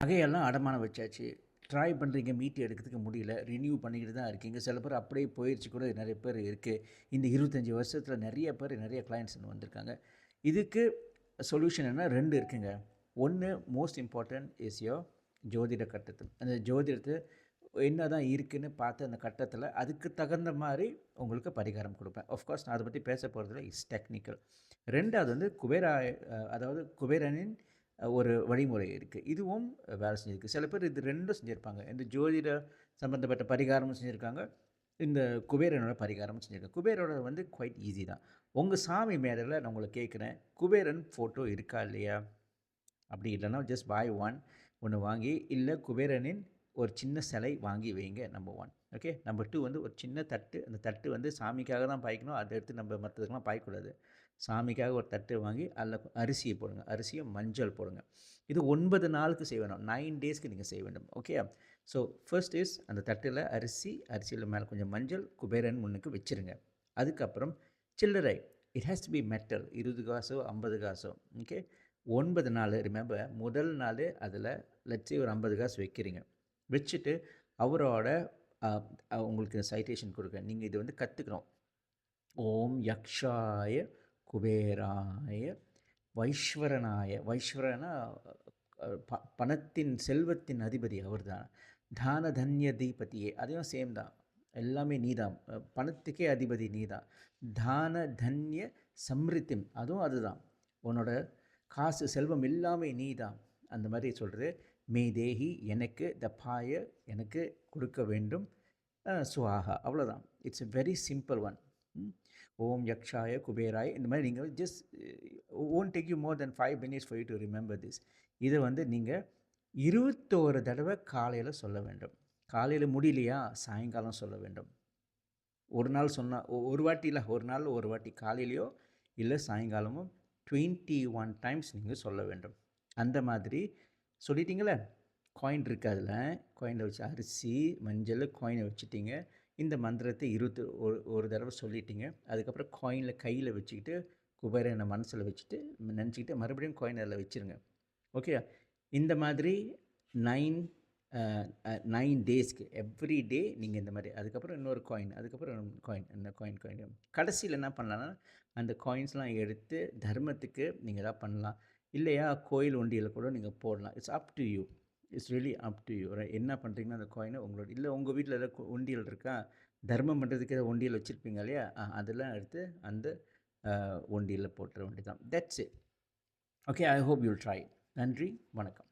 நகையெல்லாம் அடமானம் வச்சாச்சு. ட்ரை பண்ணுறீங்க, மீட்டு எடுக்கிறதுக்கு முடியல. ரினியூ பண்ணிக்கிட்டு தான் இருக்கீங்க. சில பேர் அப்படியே போயிடுச்சு கூட நிறைய பேர் இருக்குது. இந்த 25 வருஷத்தில் நிறைய பேர் நிறைய கிளையண்ட்ஸ் வந்திருக்காங்க. இதுக்கு சொல்யூஷன் என்ன? 2 இருக்குங்க. ஒன்று மோஸ்ட் இம்பார்ட்டன்ட் இஸ் யோர் ஜோதிட கட்டத்து. அந்த ஜோதிடத்தை என்ன தான் இருக்குதுன்னு பார்த்து அந்த கட்டத்தில் அதுக்கு தகுந்த மாதிரி உங்களுக்கு பரிகாரம் கொடுப்பேன். ஆஃப்கோர்ஸ் நான் அதை பற்றி பேச போகிறதில்ல, இட்ஸ் டெக்னிக்கல். 2வது வந்து அதாவது குபேரனின் ஒரு வழிமுறை இருக்குது. இதுவும் வேலை செஞ்சுருக்கு. சில பேர் இது 2ம் செஞ்சுருப்பாங்க. இந்த ஜோதிட சம்மந்தப்பட்ட பரிகாரமும் செஞ்சுருக்காங்க, இந்த குபேரனோட பரிகாரமும் செஞ்சுருக்காங்க. குபேரோட வந்து குவைட் ஈஸி தான். உங்கள் சாமி மேடையில் நான் உங்களை கேட்குறேன், குபேரன் ஃபோட்டோ இருக்கா இல்லையா? அப்படி இல்லைன்னா ஜஸ்ட் பாய் ஒன்று வாங்கி, இல்லை குபேரனின் ஒரு சின்ன சிலை வாங்கி வைங்க. நம்பர் 1. ஓகே. நம்பர் 2 வந்து ஒரு சின்ன தட்டு. அந்த தட்டு வந்து சாமிக்காக தான் பாய்க்கணும். அதை எடுத்து நம்ம மற்றதுக்கெலாம் பாய்க்கூடாது. சாமிக்காக ஒரு தட்டு வாங்கி அதில் அரிசியை போடுங்க. அரிசியும் மஞ்சள் போடுங்க. இது 9 நாளுக்கு செய்ய வேணும். 9 டேஸ்க்கு நீங்கள் செய்ய வேண்டும். ஓகே. ஸோ ஃபர்ஸ்ட் இஸ் அந்த தட்டில் அரிசியில் மேலே கொஞ்சம் மஞ்சள் குபேரன் முன்னுக்கு வச்சுருங்க. அதுக்கப்புறம் சில்லறை, it has to be metal. 20 காசோ 50 காசோ. ஓகே. 9 நாள் ரிமெம்பர், முதல் நாள் அதில் லட்சி ஒரு 50 காசு வைக்கிறீங்க. வச்சுட்டு அவரோட உங்களுக்கு சைட்டேஷன் கொடுக்க நீங்கள் இது வந்து கற்றுக்கணும். ஓம் யக்ஷாய குபேராய வைஸ்வரனாய. வைஸ்வரனா பணத்தின் செல்வத்தின் அதிபதி அவர் தான். தான தன்ய தீபதியே, அதையும் சேம் தான். எல்லாமே நீதான். பணத்துக்கே அதிபதி நீதான். தான தன்ய சம்ரித்தின், அதுவும் அதுதான். உன்னோட காசு செல்வம் எல்லாமே நீதான். அந்த மாதிரி சொல்கிறது. மே தேஹி, எனக்கு தப்பாய, எனக்கு கொடுக்க வேண்டும். சுவாகா, அவ்வளோதான். It's a very simple one. ஓம் யக்ஷாய குபேராய். இந்த மாதிரி நீங்கள் just won't take you more than 5 minutes for you to remember this. இதை வந்து நீங்கள் 21 தடவை காலையில் சொல்ல வேண்டும். காலையில் முடியலையா சாயங்காலம் சொல்ல வேண்டும். ஒரு நாள் சொன்னால் ஒரு வாட்டி இல்லை, ஒரு நாள் ஒரு வாட்டி காலையிலையோ இல்லை சாயங்காலமும் 21 டைம்ஸ் நீங்கள் சொல்ல வேண்டும். அந்த மாதிரி சொல்லிட்டீங்களே, காயின் இருக்குது, அதில் காயினில் வச்சு அரிசி மஞ்சள் காயினை வச்சுட்டிங்க. இந்த மந்திரத்தை 21 தடவை சொல்லிட்டீங்க. அதுக்கப்புறம் காயினில் கையில் வச்சுக்கிட்டு குபேரனை மனசில் வச்சுட்டு நினச்சிக்கிட்டு மறுபடியும் காயின் அதில் வச்சுருங்க. ஓகே. இந்த மாதிரி 9 டேஸ்க்கு எவ்ரி டே நீங்கள் இந்த மாதிரி. அதுக்கப்புறம் இன்னொரு காயின், அதுக்கப்புறம் காயின், இந்த காயின் கடைசியில் என்ன பண்ணலான்னா அந்த காயின்ஸ்லாம் எடுத்து தர்மத்துக்கு நீங்கள் எதாவது பண்ணலாம். இல்லையா கோயில் உண்டியில் கூட நீங்கள் போடலாம். It's up to you. It's really up to you. என்ன பண்ணுறீங்கன்னா அந்த காயினை உங்களோட, இல்லை உங்கள் வீட்டில் ஏதாவது உண்டியல் இருக்கா, தர்மம் பண்ணுறதுக்கு ஏதாவது உண்டியல் வச்சுருப்பீங்க இல்லையா, அதெல்லாம் எடுத்து அந்த உண்டியலில் போட்டுற வேண்டியதான். That's it. Okay. I hope you'll try. நன்றி, வணக்கம்.